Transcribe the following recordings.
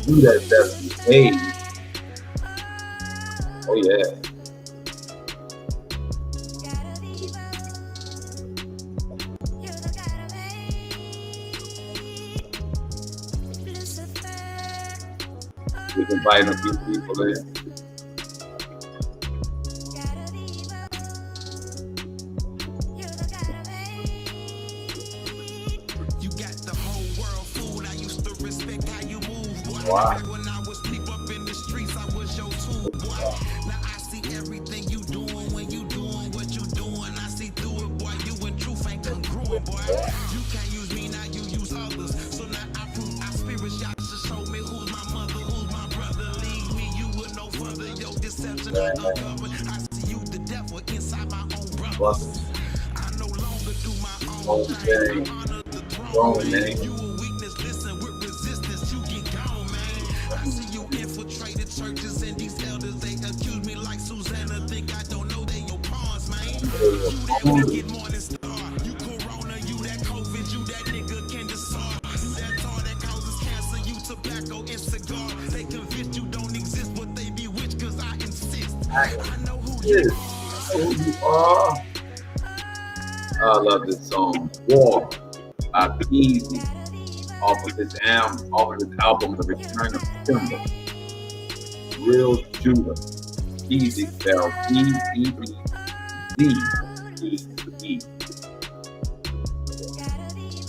You that best behave. Oh yeah. We can invite a few people in. Wow. When I was deep up in the streets, I was your tool, boy. Now I see everything you doing when you doing what you doing. I see through it, boy. You in truth ain't congruent, boy. You can't use me, now you use others. So now I prove our spirit shots to show me who's my mother, who's my brother. Leave me, you would no further. Your deception I uncovered. I see you, the devil, inside my own brother. I no longer do my own thing. I honor the throne, man. You a weakness, listen with resistance, you get gone, man. I see you infiltrated churches and these elders, they accuse me like Susanna. Think I don't know they your pawns, man. You that wicked morning star. You corona, you that COVID, you that nigga can dissolve. That tar that causes cancer, you tobacco and cigar. They convinced you don't exist, but they bewitched cause I insist. I know who you are. I love this song, War by Easy, off of this album, The Return of Simba. Real Judah. Easy spelled E-E-E-Z-E-E.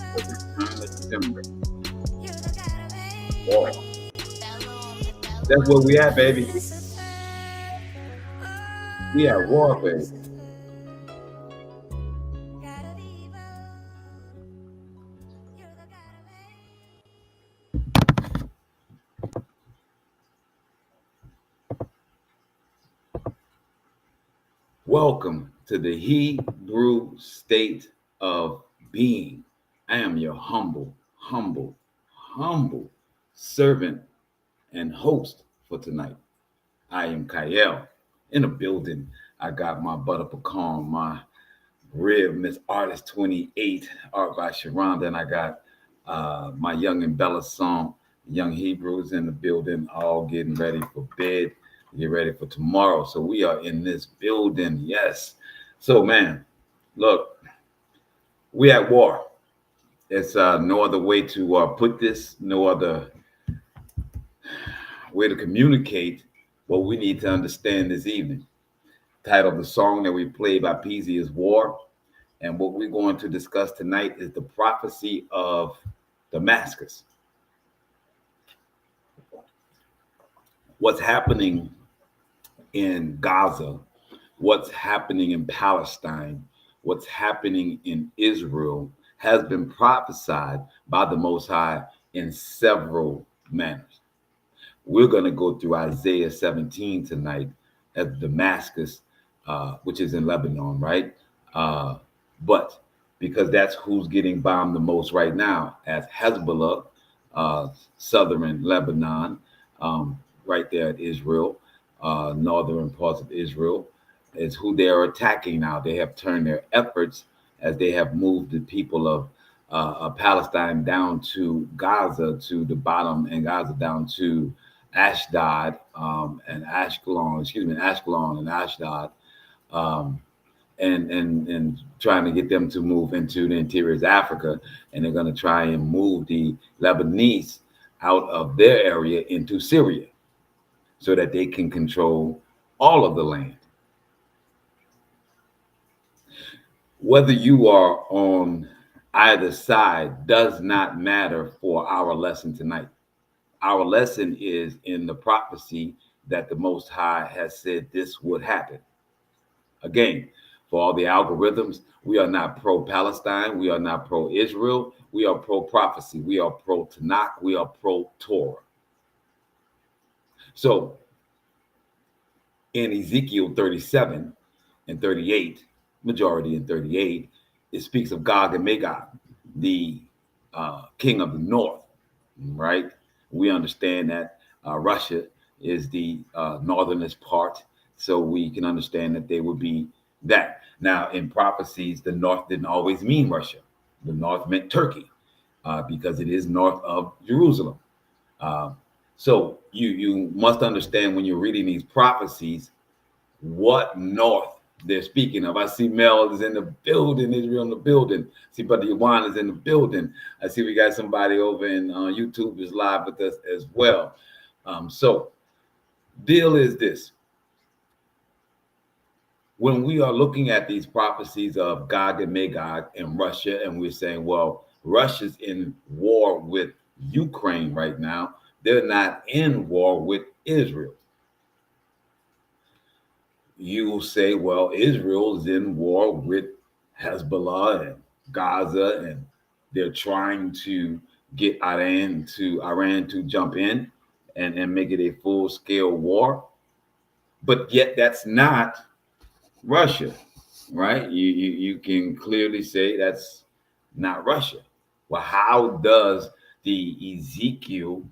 The Return of Simba. War. That's where we at, baby. We at war, baby. Welcome to the Hebrew state of being. I am your humble servant and host for tonight. I am Kyle in the building. I got my butter pecan, my rib, Miss Artist 28, art by Sharonda, and I got my young and Bella song, Young Hebrews in the building, all getting ready for bed. Get ready for tomorrow. So we are in this building. Yes. So, man, look, we at war. It's no other way to put this, no other way to communicate what we need to understand this evening. Title of the song that we played by Peasy is War. And what we're going to discuss tonight is the prophecy of Damascus. What's happening in Gaza, what's happening in Palestine, what's happening in Israel has been prophesied by the Most High in several manners. We're going to go through Isaiah 17 tonight, as Damascus, which is in Lebanon, right? But because that's who's getting bombed the most right now, as Hezbollah, southern Lebanon, right there at Israel, northern parts of Israel, is who they are attacking now. They have turned their efforts as they have moved the people of Palestine down to Gaza, to the bottom, and Gaza down to Ashdod and Ashkelon and Ashdod, and trying to get them to move into the interior of Africa, and they're going to try and move the Lebanese out of their area into Syria, so that they can control all of the land. Whether you are on either side does not matter for our lesson tonight. Our lesson is in the prophecy that the Most High has said this would happen. Again, for all the algorithms, we are not pro-Palestine. We are not pro-Israel. We are pro-prophecy. We are pro-Tanakh. We are pro-Torah. So in Ezekiel 37 and 38, majority in 38, it speaks of Gog and Magog, the king of the north, right? We understand that Russia is the northernest part, so we can understand that they would be that. Now, in prophecies, the north didn't always mean Russia. The north meant Turkey, because it is north of Jerusalem. So you must understand when you're reading these prophecies what north they're speaking of. I see Mel is in the building, Israel in the building. I see Brother Yawan is in the building. I see we got somebody over in YouTube is live with us as well. So deal is this. When we are looking at these prophecies of Gog and Magog and Russia, and we're saying, well, Russia's in war with Ukraine right now. They're not in war with Israel. You will say, well, Israel is in war with Hezbollah and Gaza, and they're trying to get Iran to jump in and make it a full-scale war. But yet that's not Russia, right? You can clearly say that's not Russia. Well, how does the Ezekiel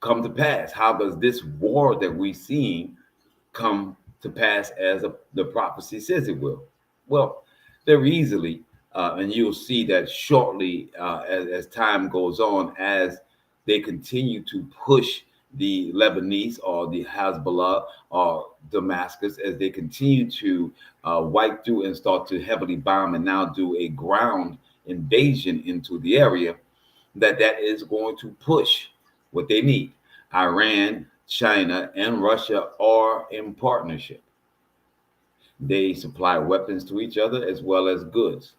come to pass? How does this war that we've seen come to pass as the prophecy says it will? Well, very easily, and you'll see that shortly as time goes on, as they continue to push the Lebanese or the Hezbollah or Damascus, as they continue to wipe through and start to heavily bomb and now do a ground invasion into the area, that is going to push what they need. Iran, China, and Russia are in partnership. They supply weapons to each other as well as goods.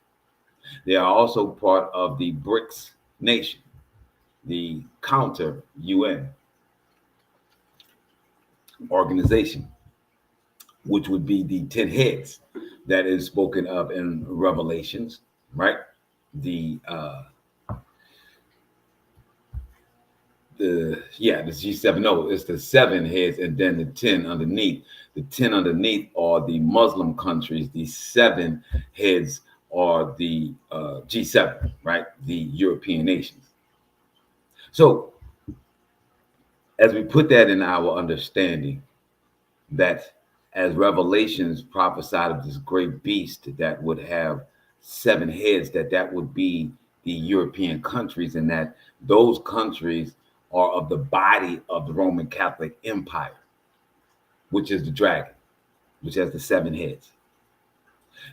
They are also part of the BRICS nation, the counter UN organization, which would be the 10 heads that is spoken of in Revelations, right? The G7. No, it's the 7 heads and then the 10 underneath. The 10 underneath are the Muslim countries. The 7 heads are the G7, right? The European nations. So as we put that in our understanding, that as Revelations prophesied of this great beast that would have 7 heads, that would be the European countries, and that those countries are of the body of the Roman Catholic Empire, which is the dragon, which has the 7 heads.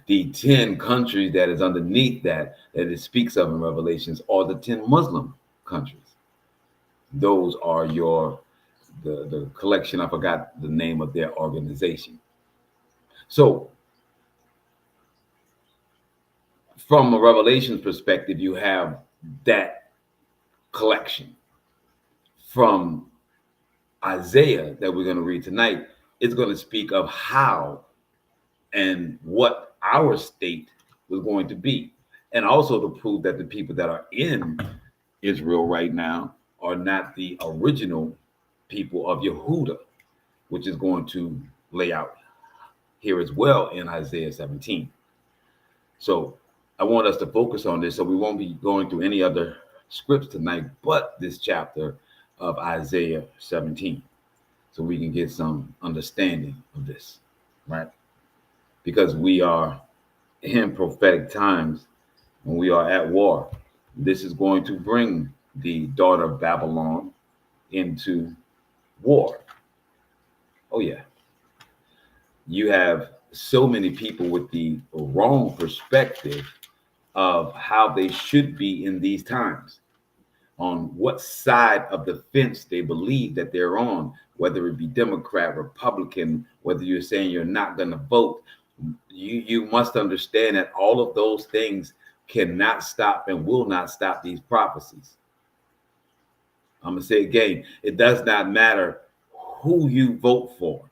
The 10 countries that is underneath that it speaks of in Revelations are the 10 Muslim countries. Those are the collection. I forgot the name of their organization. So from a Revelations perspective, you have that collection. From Isaiah that we're going to read tonight, it's going to speak of how and what our state was going to be. And also to prove that the people that are in Israel right now are not the original people of Yehuda. which is going to lay out here as well in Isaiah 17. So I want us to focus on this, so we won't be going through any other scripts tonight, but this chapter of Isaiah 17, so we can get some understanding of this, right? Because we are in prophetic times when we are at war. This is going to bring the daughter of Babylon into war. Oh yeah. You have so many people with the wrong perspective of how they should be in these times, on what side of the fence they believe that they're on, whether it be Democrat, Republican, whether you're saying you're not going to vote. You must understand that all of those things cannot stop and will not stop these prophecies. I'm going to say again, it does not matter who you vote for.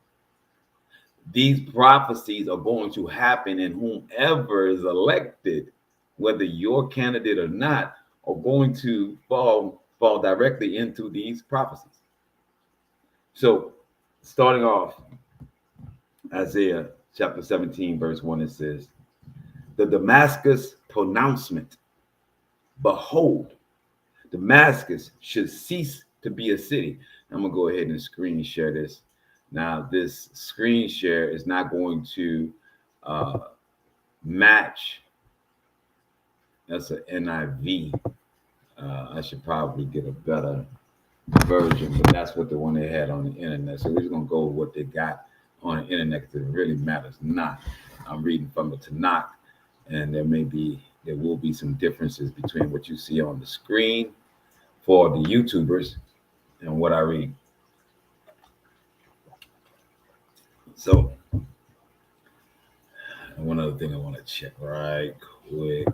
These prophecies are going to happen, and whomever is elected, whether your candidate or not, are going to fall directly into these prophecies. So starting off, Isaiah chapter 17, verse 1, it says, the Damascus pronouncement, behold, Damascus should cease to be a city. I'm going to go ahead and screen share this. Now, this screen share is not going to match. That's an NIV. I should probably get a better version, but that's what the one they had on the internet. So we're just going to go with what they got on the internet, because it really matters not. I'm reading from the Tanakh, and there will be some differences between what you see on the screen for the YouTubers and what I read. So, one other thing I want to check right quick.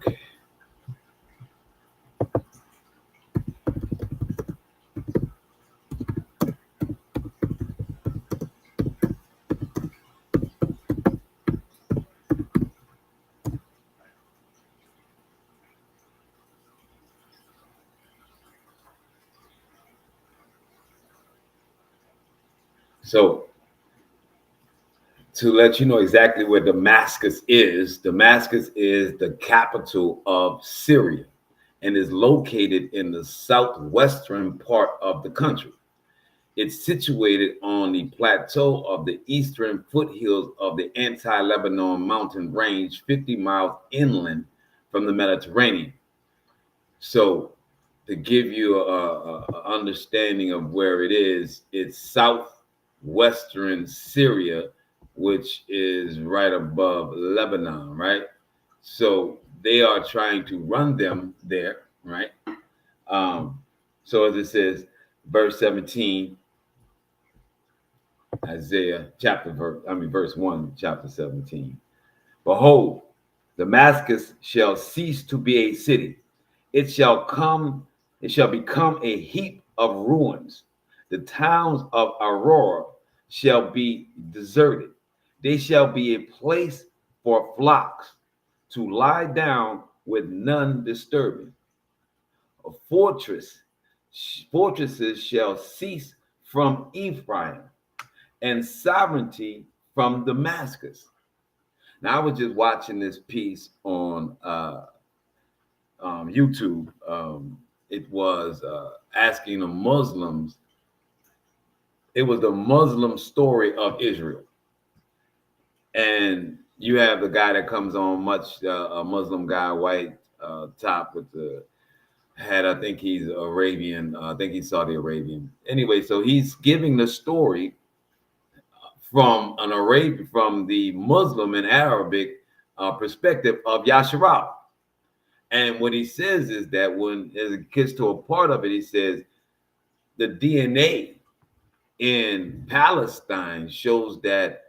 So, to let you know exactly where Damascus is the capital of Syria and is located in the southwestern part of the country. It's situated on the plateau of the eastern foothills of the anti-Lebanon mountain range, 50 miles inland from the Mediterranean. So to give you a understanding of where it is, it's southwestern Syria, which is right above Lebanon, right? So they are trying to run them there, right? So as it says, verse 17, verse 1, chapter 17. Behold, Damascus shall cease to be a city. It shall become a heap of ruins. The towns of Aurora shall be deserted. They shall be a place for flocks to lie down with none disturbing. Fortresses shall cease from Ephraim, and sovereignty from Damascus. Now, I was just watching this piece on YouTube. It was asking the Muslims. It was the Muslim story of Israel. And you have the guy that comes on, a Muslim guy, white top with the hat. I think he's Arabian. I think he's Saudi Arabian. Anyway, so he's giving the story from the Muslim and Arabic perspective of Yasharal. And what he says is that when it gets to a part of it, he says the DNA in Palestine shows that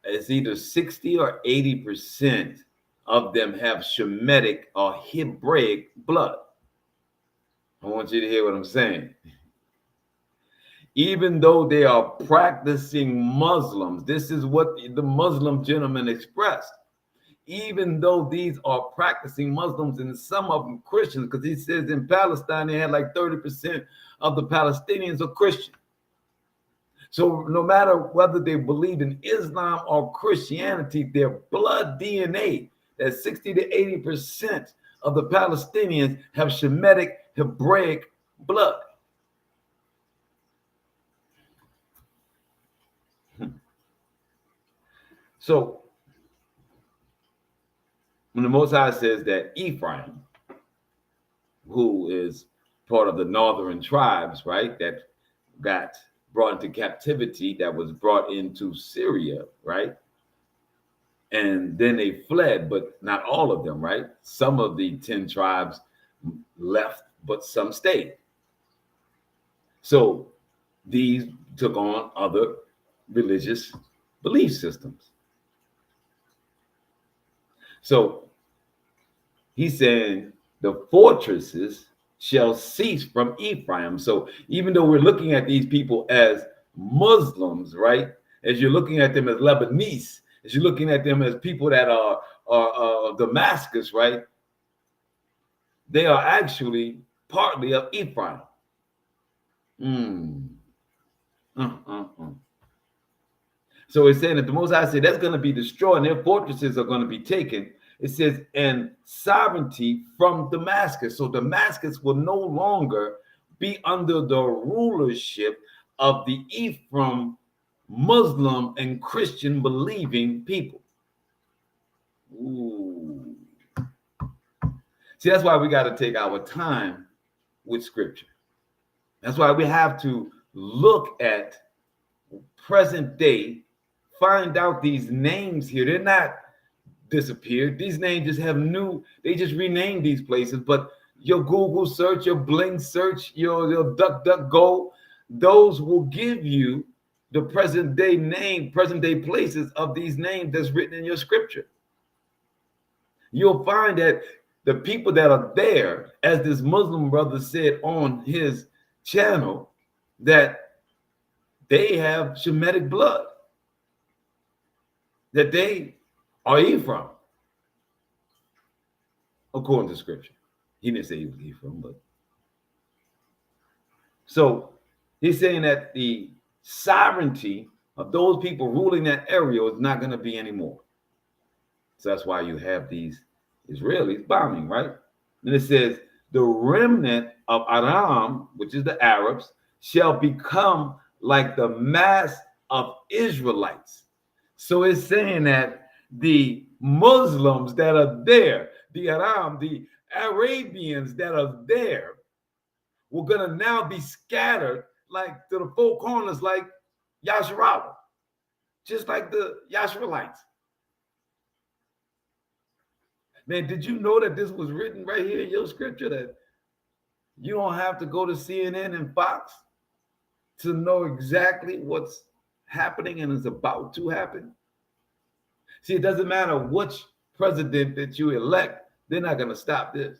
it's either 60 or 80% of them have Shemitic or Hebraic blood. I want you to hear what I'm saying. Even though they are practicing Muslims, this is what the Muslim gentleman expressed. Even though these are practicing Muslims and some of them Christians, because he says in Palestine they had like 30% of the Palestinians are Christian. So no matter whether they believed in Islam or Christianity, their blood DNA, that 60 to 80% of the Palestinians have Shemitic Hebraic blood. So when the Most High says that Ephraim, who is part of the northern tribes, right, that got brought into captivity, that was brought into Syria, right? And then they fled, but not all of them, right? Some of the 10 tribes left, but some stayed. So these took on other religious belief systems. So he's saying the fortresses shall cease from Ephraim. So even though we're looking at these people as Muslims, right? As you're looking at them as Lebanese, as you're looking at them as people that are Damascus, right? They are actually partly of Ephraim. So it's saying that the Most High said that's going to be destroyed and their fortresses are going to be taken. It says, and sovereignty from Damascus. So Damascus will no longer be under the rulership of the Ephraim Muslim and Christian believing people. Ooh. See, that's why we got to take our time with scripture. That's why we have to look at present day, find out these names here. They're not disappeared. These names just have they just renamed these places. But your Google search, your Bling search, your DuckDuckGo, those will give you the present day name, present day places of these names that's written in your scripture. You'll find that the people that are there, as this Muslim brother said on his channel, that they have Shemitic blood, that they are Ephraim, according to scripture. He didn't say he was Ephraim, but so he's saying that the sovereignty of those people ruling that area is not going to be anymore. So that's why you have these Israelis bombing, right? And it says, the remnant of Aram, which is the Arabs, shall become like the mass of Israelites. So it's saying that the Muslims that are there, the Aram, the Arabians that are there, we're going to now be scattered like to the four corners, like Yasharala, just like the Yasharites. Man, did you know that this was written right here in your scripture, that you don't have to go to CNN and Fox to know exactly what's happening and is about to happen? See, it doesn't matter which president that you elect, they're not going to stop this.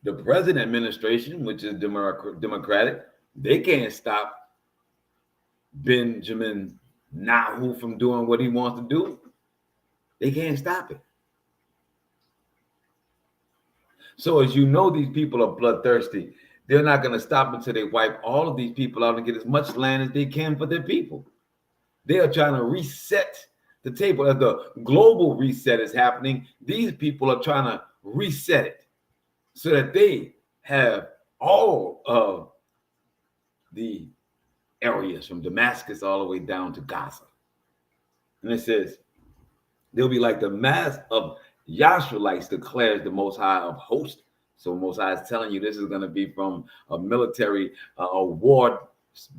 The present administration, which is Democratic, they can't stop Benjamin Netanyahu from doing what he wants to do. They can't stop it. So as you know, these people are bloodthirsty. They're not going to stop until they wipe all of these people out and get as much land as they can for their people. They are trying to reset the table. As the global reset is happening, these people are trying to reset it so that they have all of the areas from Damascus all the way down to Gaza. And it says, they'll be like the mass of Yasharites, declares the Most High of hosts. So Most High is telling you this is going to be from a military war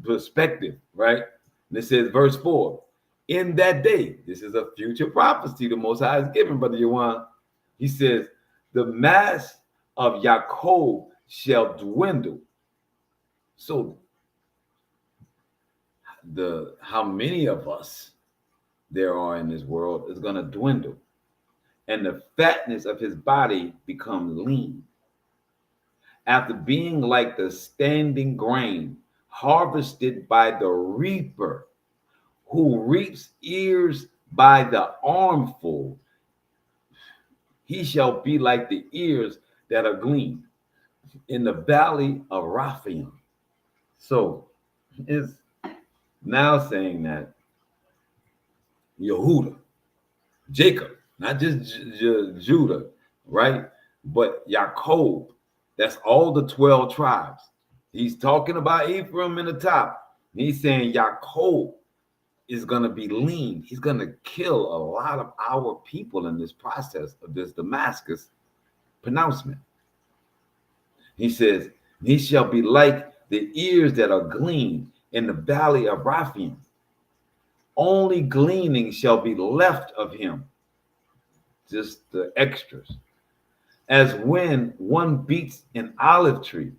perspective, right? And it says, verse 4, in that day, this is a future prophecy the Most High is giving, Brother Yawan. He says, the mass of Yaakov shall dwindle. So how many of us there are in this world is going to dwindle, and the fatness of his body become lean. After being like the standing grain harvested by the reaper, who reaps ears by the armful, he shall be like the ears that are gleaned. in the valley of Raphaim. So it's now saying that Yehuda, Jacob, not just Judah, right? But Yaakov, that's all the 12 tribes. He's talking about Ephraim in the top. He's saying Yaakov is going to be lean. He's going to kill a lot of our people in this process of this Damascus pronouncement. He says, he shall be like the ears that are gleaned in the valley of Raphaim. Only gleaning shall be left of him. Just the extras. As when one beats an olive tree,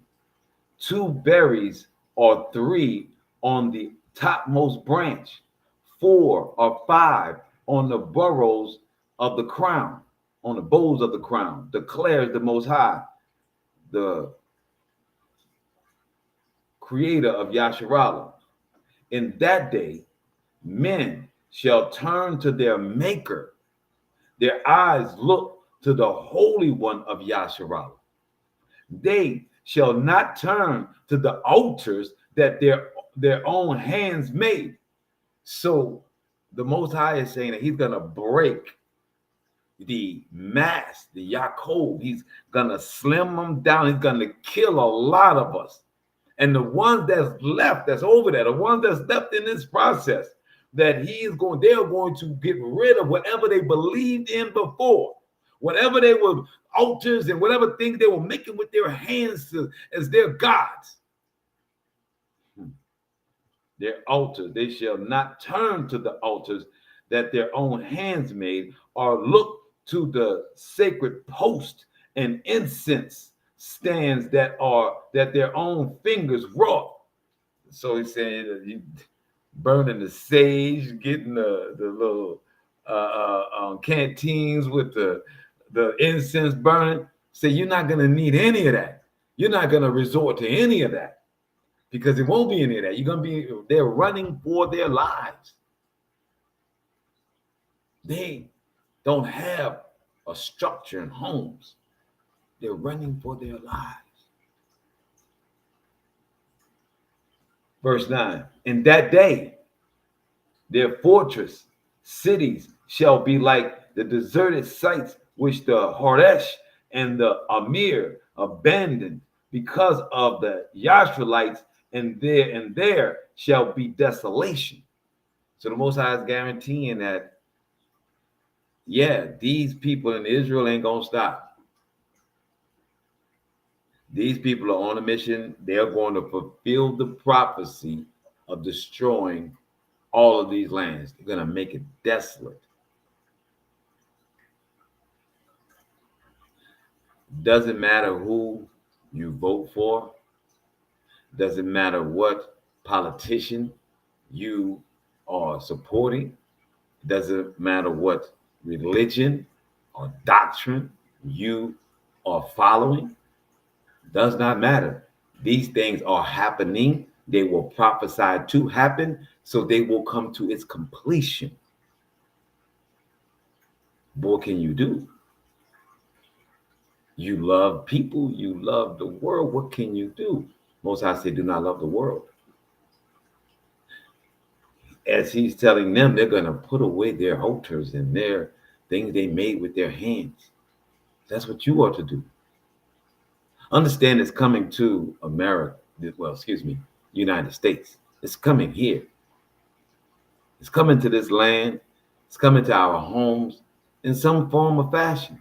2 berries or 3 on the topmost branch, 4 or 5 on the boroughs of the crown, on the boughs of the crown, declares the Most High, the creator of Yasharallah. In that day, men shall turn to their maker. Their eyes look to the Holy One of Yasharallah. They shall not turn to the altars that their own hands made. So the Most High is saying that he's going to break the mass, the Yaakov. He's going to slim them down. He's going to kill a lot of us. And the ones that's left, that's over there, the ones that's left in this process, that they're going to get rid of whatever they believed in before, whatever they were altars and whatever things they were making with their hands as their gods. Their altars, they shall not turn to the altars that their own hands made, or look to the sacred post and incense stands that their own fingers wrought. So he's saying that you burning the sage, getting the little canteens with the incense burning. Say you're not going to need any of that. You're not going to resort to any of that because it won't be any of that. They're running for their lives. They don't have a structure and homes. They're running for their lives. Verse 9, in that day, their fortress cities shall be like the deserted sites which the Horesh and the Amir abandoned because of the Yashraelites, and there shall be desolation. So the Most High is guaranteeing that, yeah, these people in Israel ain't going to stop. These people are on a mission. They're going to fulfill the prophecy of destroying all of these lands. They're going to make it desolate. Doesn't matter who you vote for. Doesn't matter what politician you are supporting. Doesn't matter what religion or doctrine you are following. Does not matter. These things are happening. They were prophesied to happen, so they will come to its completion. But what can you do? You love people. You love the world. What can you do? Most High say, do not love the world. As he's telling them, they're going to put away their altars and their things they made with their hands. That's what you are to do. Understand it's coming to America. Well, excuse me, United States. It's coming here. It's coming to this land. It's coming to our homes in some form or fashion.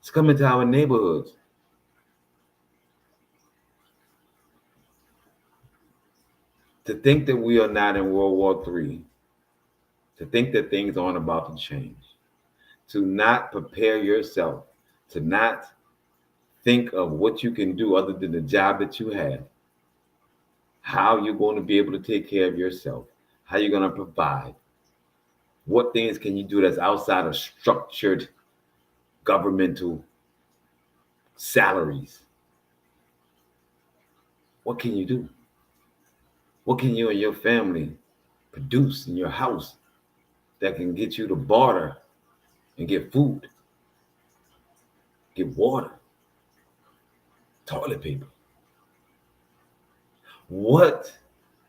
It's coming to our neighborhoods. To think that we are not in World War III, to think that things aren't about to change, to not prepare yourself, to not think of what you can do other than the job that you have, how you're going to be able to take care of yourself, how you're going to provide, what things can you do that's outside of structured governmental salaries. What can you do? What can you and your family produce in your house that can get you to barter and get food, get water? toilet paper. What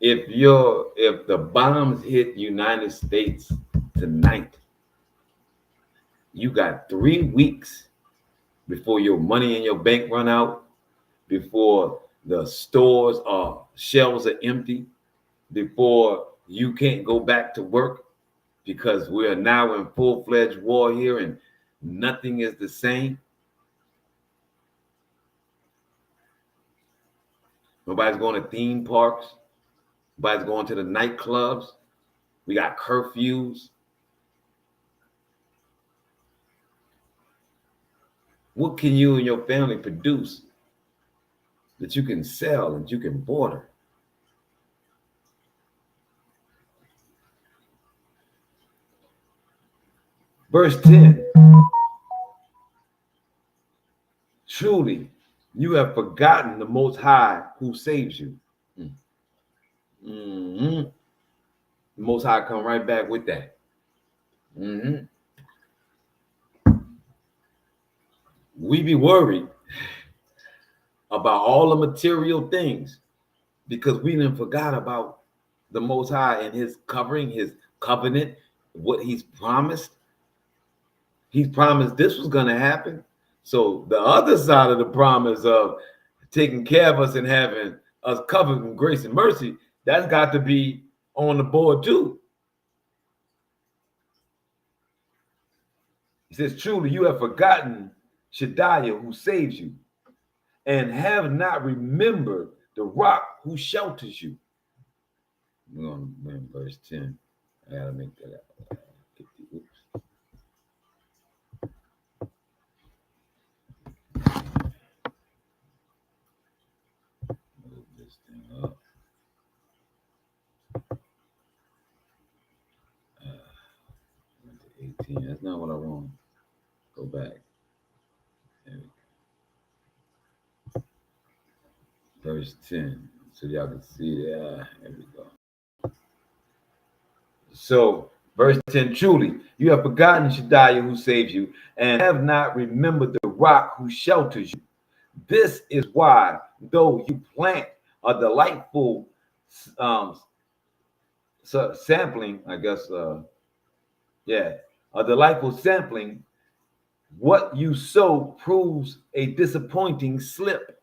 if the bombs hit United States tonight? You got 3 weeks before your money in your bank run out, before the stores shelves are empty, before you can't go back to work, because we are now in full-fledged war here and nothing is the same. Nobody's going to theme parks. Nobody's going to the nightclubs. We got curfews. What can you and your family produce that you can sell and you can barter? Verse 10. Truly, you have forgotten the Most High who saves you. The Most High come right back with that. We be worried about all the material things because we done forgot about the Most High and his covering, his covenant, what he's promised. He's promised this was going to happen. So the other side of the promise of taking care of us and having us covered in grace and mercy, that's got to be on the board too. He says, truly, you have forgotten Shaddai who saves you, and have not remembered the rock who shelters you. We're going to verse 10. I got to make that up. Move this thing up. 18. That's not what I want. Go back. There we go. Verse 10. So y'all can see that. There we go. So, verse 10, truly, you have forgotten Shaddai who saves you, and have not remembered the rock who shelters you. This is why, though you plant a delightful sampling, I guess, a delightful sampling, what you sow proves a disappointing slip.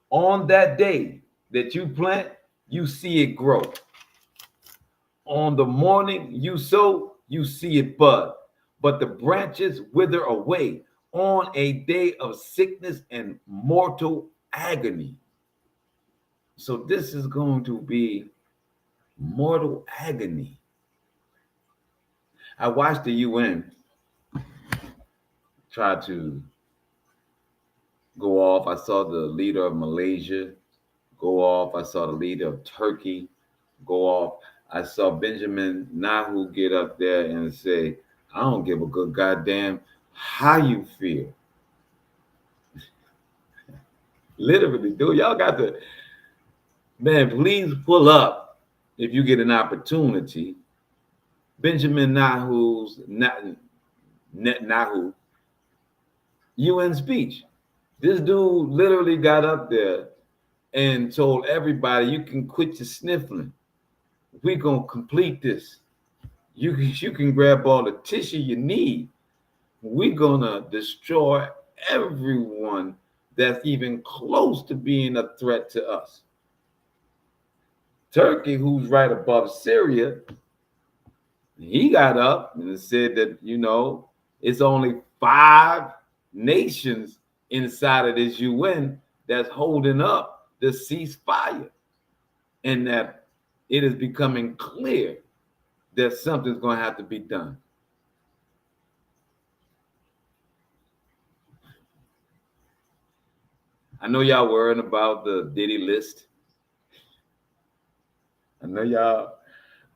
On that day that you plant, you see it grow. On the morning you sow, you see it bud, but the branches wither away on a day of sickness and mortal agony. So this is going to be mortal agony. I watched the UN try to go off. I saw the leader of Malaysia go off. I saw the leader of Turkey go off. I saw Benjamin Netanyahu get up there and say, I don't give a good goddamn how you feel. Literally, dude, y'all got to, man, please pull up if you get an opportunity. Benjamin Netanyahu UN speech. This dude literally got up there and told everybody, you can quit your sniffling. We're going to complete this. You can grab all the tissue you need. We're going to destroy everyone that's even close to being a threat to us. Turkey, who's right above Syria, he got up and said that, it's only 5 nations inside of this UN that's holding up the ceasefire, and that it is becoming clear that something's going to have to be done. I know y'all worrying about the Diddy list. I know y'all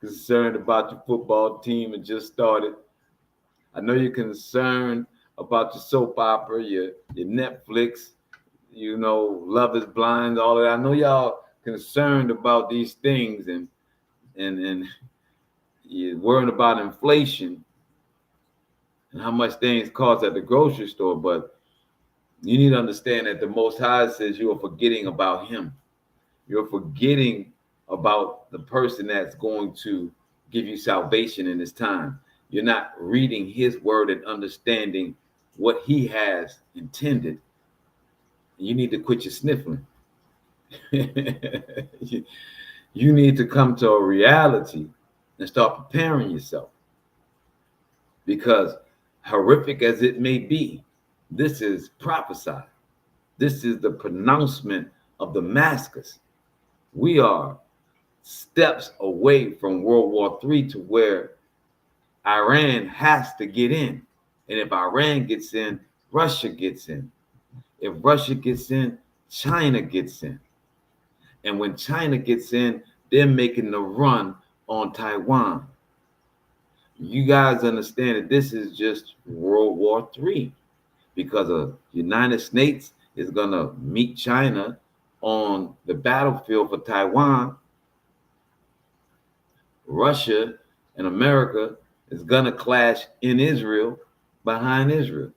concerned about your football team that just started. I know you're concerned about your soap opera, your Netflix, Love is Blind, all of that. I know y'all concerned about these things and you're worrying about inflation and how much things cost at the grocery store. But You need to understand that the Most High says you are forgetting about him. You're forgetting about the person that's going to give you salvation in this time. You're not reading his word and understanding what he has intended. You need to quit your sniffling. You need to come to a reality and start preparing yourself. Because horrific as it may be, this is prophesied. This is the pronouncement of Damascus. We are steps away from World War III to where Iran has to get in. And if Iran gets in, Russia gets in. If Russia gets in, China gets in. And when China gets in, they're making the run on Taiwan. You guys understand that this is just World War III, because the United States is going to meet China on the battlefield for Taiwan. Russia and America is going to clash in Israel, behind Israel.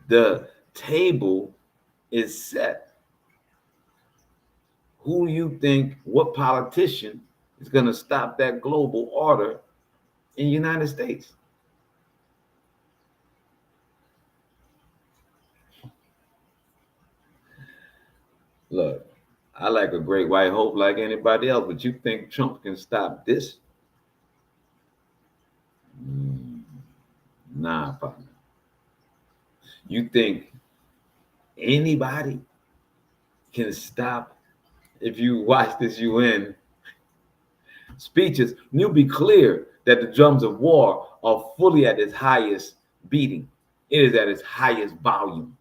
The table is set. Who do you think, what politician is going to stop that global order in the United States? Look, I like a great white hope like anybody else, but you think Trump can stop this? Nah, partner. You think anybody can stop? If you watch this UN speeches, you'll be clear that the drums of war are fully at its highest beating. It is at its highest volume.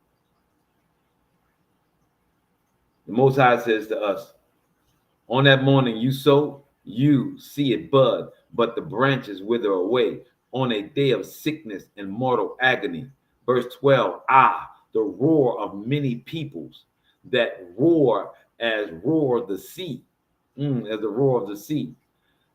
The Most High says to us, on that morning you sow, you see it bud, but the branches wither away on a day of sickness and mortal agony. Verse 12, the roar of many peoples that roar as roar the sea, as the roar of the sea.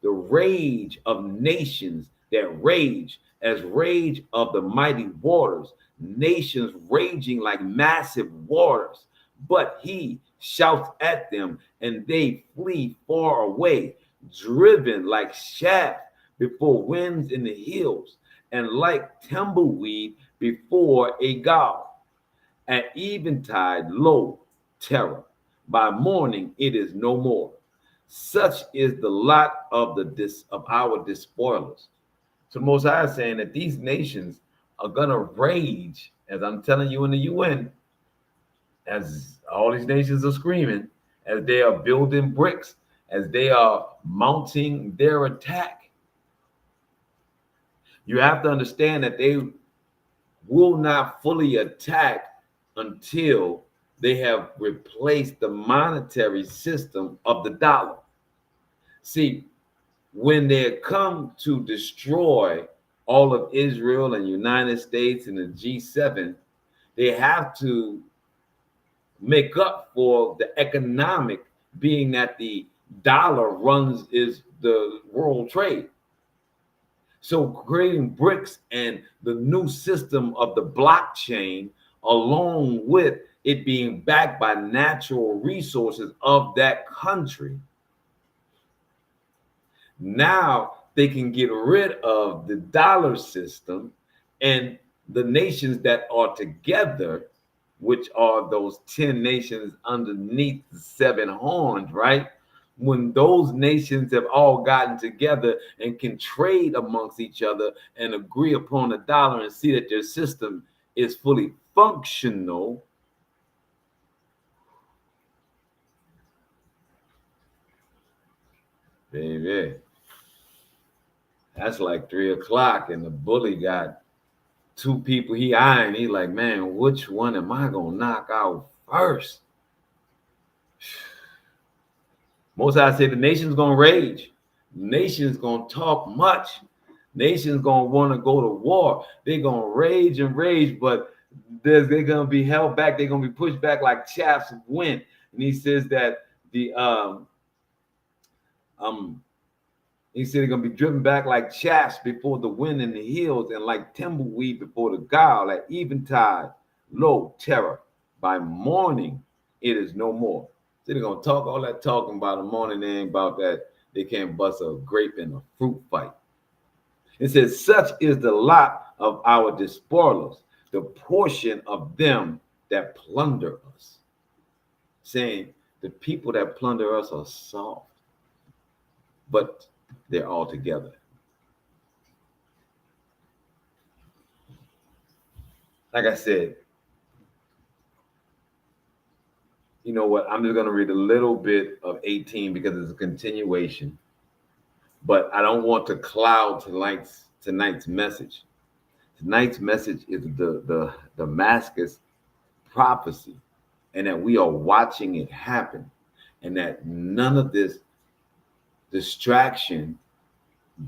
The rage of nations that rage as rage of the mighty waters, nations raging like massive waters. But he shouts at them, and they flee far away, driven like chaff before winds in the hills, and like tumbleweed before a gale. At eventide, lo, terror. By morning, it is no more. Such is the lot of our despoilers. So Most High is saying that these nations are gonna rage, as I'm telling you in the UN, as all these nations are screaming, as they are building bricks, as they are mounting their attack. You have to understand that they will not fully attack until they have replaced the monetary system of the dollar. See, when they come to destroy all of Israel and United States and the G7, they have to make up for the economic, being that the dollar is the world trade. So creating bricks and the new system of the blockchain, along with it being backed by natural resources of that country, now they can get rid of the dollar system, and the nations that are together, which are those 10 nations underneath the 7 horns, right? When those nations have all gotten together and can trade amongst each other and agree upon a dollar and see that their system is fully functional, baby, that's like 3 o'clock, and the bully got 2 people he eyeing. He like, man, which one am I gonna knock out first? Most I say the nation's gonna rage. The nation's gonna talk much. Nation's gonna want to go to war. They're gonna rage and rage, but they're gonna be held back. They're gonna be pushed back like chaffs of wind. And he says that the He said they're going to be driven back like chaff before the wind in the hills and like tumbleweed before the gale at eventide. Lo, terror. By morning, it is no more. So they're going to talk all that talking about the morning. They ain't about that. They can't bust a grape in a fruit fight. It says, such is the lot of our despoilers, the portion of them that plunder us. Saying the people that plunder us are soft, but they're all together. Like I said, you know what? I'm just going to read a little bit of 18 because it's a continuation. But I don't want to cloud tonight's message. Tonight's message is the Damascus prophecy, and that we are watching it happen, and that none of this distraction,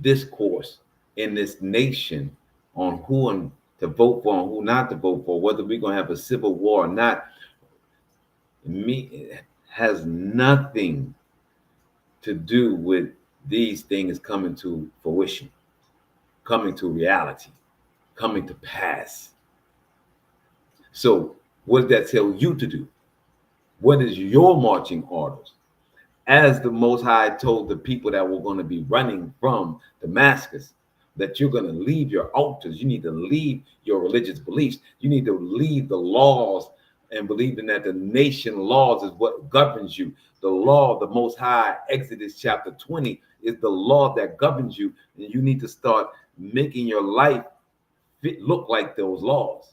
discourse in this nation on who to vote for and who not to vote for, whether we're going to have a civil war or not, it has nothing to do with these things coming to fruition, coming to reality, coming to pass. So what does that tell you to do? What is your marching orders? As the Most High told the people that were going to be running from Damascus, that you're going to leave your altars. You need to leave your religious beliefs. You need to leave the laws and believing that the nation laws is what governs you. The law of the Most High, Exodus chapter 20, is the law that governs you. And you need to start making your life look like those laws.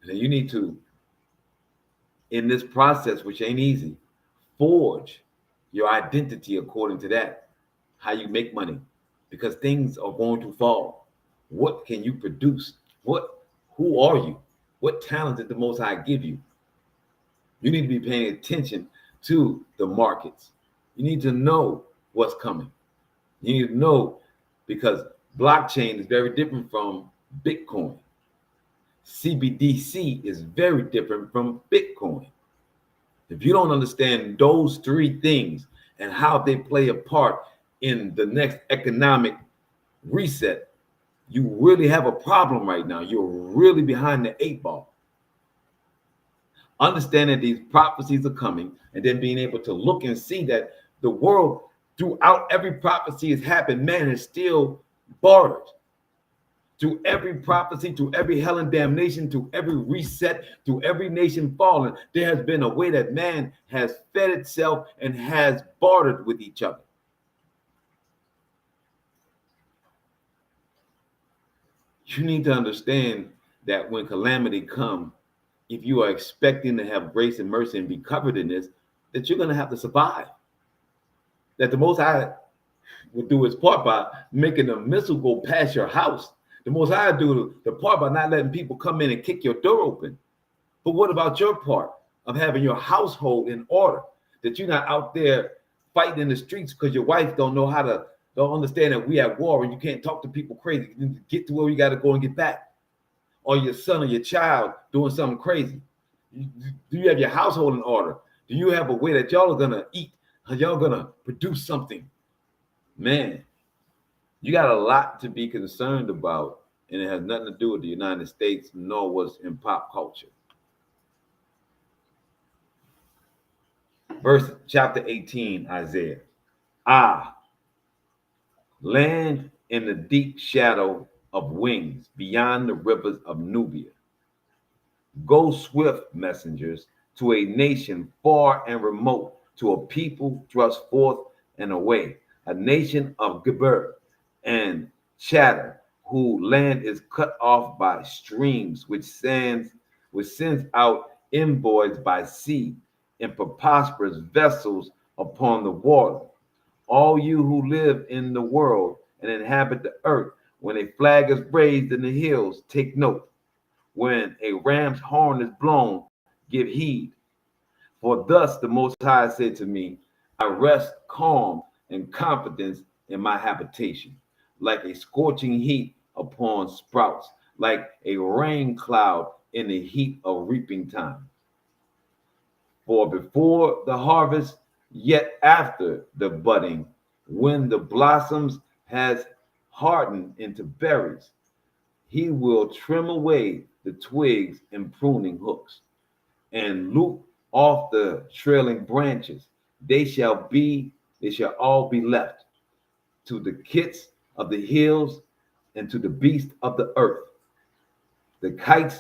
And you need to, in this process, which ain't easy, forge your identity according to that, how you make money, because things are going to fall. What can you produce? Who are you? What talent did the Most High give you? You need to be paying attention to the markets. You need to know what's coming. You need to know, because blockchain is very different from Bitcoin. CBDC is very different from Bitcoin. If you don't understand those three things and how they play a part in the next economic reset, you really have a problem right now. You're really behind the 8 ball. Understanding these prophecies are coming, and then being able to look and see that the world, throughout every prophecy has happened, man is still bartered. To every prophecy, to every hell and damnation, to every reset, to every nation fallen, there has been a way that man has fed itself and has bartered with each other. You need to understand that when calamity comes, if you are expecting to have grace and mercy and be covered in this, that you're going to have to survive. That the Most High will do his part by making a missile go past your house. The Most High do the part by not letting people come in and kick your door open. But what about your part of having your household in order? That you're not out there fighting in the streets because your wife don't understand that we at war and you can't talk to people crazy. You need to get to where you got to go and get back. Or your son or your child doing something crazy. Do you have your household in order? Do you have a way that y'all are going to eat? Are y'all going to produce something? Man, you got a lot to be concerned about, and it has nothing to do with the United States nor what's in pop culture. Verse chapter 18, Isaiah. Land in the deep shadow of wings beyond the rivers of Nubia. Go swift, messengers, to a nation far and remote, to a people thrust forth and away, a nation of Geber and Chatter, whose land is cut off by streams, which sends out envoys by sea in prosperous vessels upon the water. All you who live in the world and inhabit the earth, when a flag is raised in the hills, take note. When a ram's horn is blown, give heed. For thus the Most High said to me, I rest calm and confidence in my habitation, like a scorching heat upon sprouts, like a rain cloud in the heat of reaping time. For before the harvest, yet after the budding, When the blossoms has hardened into berries, he will trim away the twigs and pruning hooks, and loop off the trailing branches. They shall all be left to the kits of the hills and to the beasts of the earth. The kites,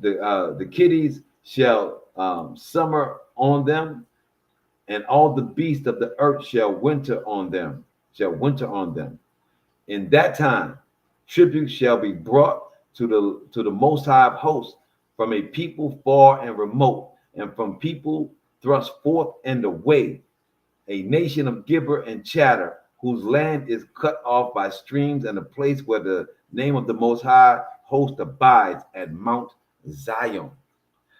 the kitties shall summer on them, and all the beasts of the earth shall winter on them. Shall winter on them. In that time, tribute shall be brought to the Most High of hosts from a people far and remote, and from people thrust forth and away, a nation of gibber and chatter, whose land is cut off by streams, and a place where the name of the Most High host abides at Mount Zion.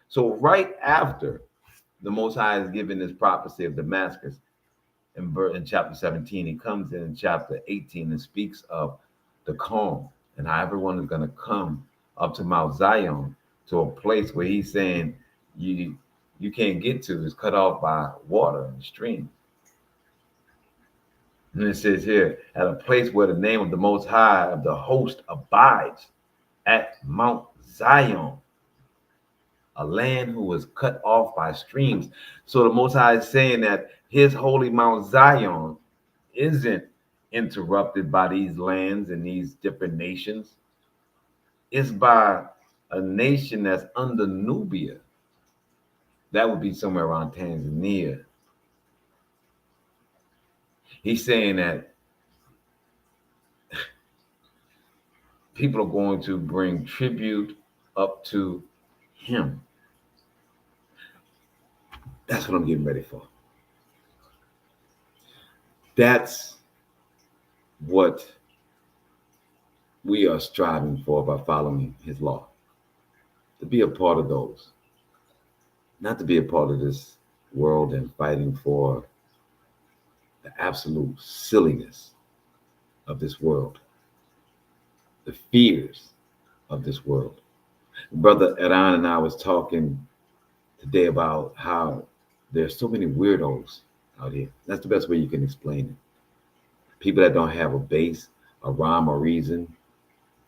So right after the Most High is given this prophecy of Damascus in chapter 17, he comes in chapter 18 and speaks of the calm and how everyone is going to come up to Mount Zion, to a place where he's saying you can't get to, is cut off by water and stream. And it says here, at a place where the name of the Most High of the host abides at Mount Zion, a land who was cut off by streams. So the Most High is saying that his holy Mount Zion isn't interrupted by these lands and these different nations. It's by a nation that's under Nubia. That would be somewhere around Tanzania. He's saying that people are going to bring tribute up to him. That's what I'm getting ready for. That's what we are striving for by following his law. To be a part of those. Not to be a part of this world and fighting for the absolute silliness of this world. The fears of this world. Brother Iran and I was talking today about how there's so many weirdos out here. That's the best way you can explain it. People that don't have a base, a rhyme or reason,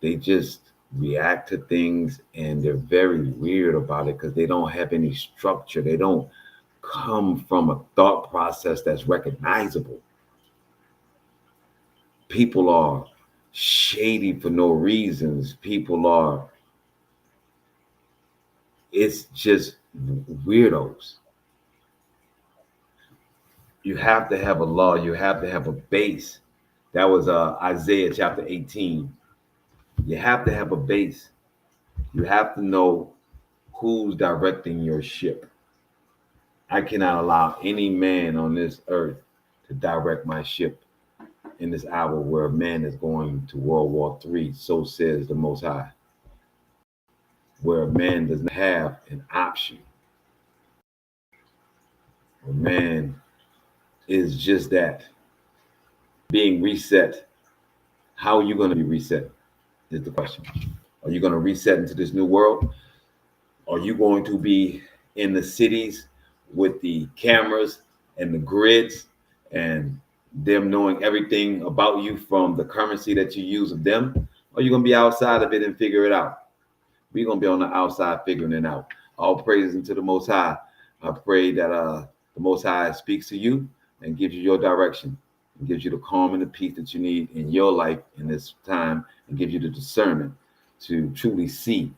they just react to things, and they're very weird about it because they don't have any structure. They don't come from a thought process that's recognizable. People are shady for no reasons. It's just weirdos. You have to have a law. You have to have a base. That was Isaiah chapter 18. You have to have a base. You have to know who's directing your ship. I cannot allow any man on this earth to direct my ship in this hour where man is going to World War III. So says the Most High. Where man does not have an option. Where man is just that, being reset. How are you going to be reset is the question. Are you going to reset into this new world? Are you going to be in the cities with the cameras and the grids and them knowing everything about you from the currency that you use of them? Or are you going to be outside of it and figure it out? We're going to be on the outside figuring it out. All praises unto the Most High. I pray that the Most High speaks to you and gives you your direction, and gives you the calm and the peace that you need in your life in this time, and gives you the discernment to truly see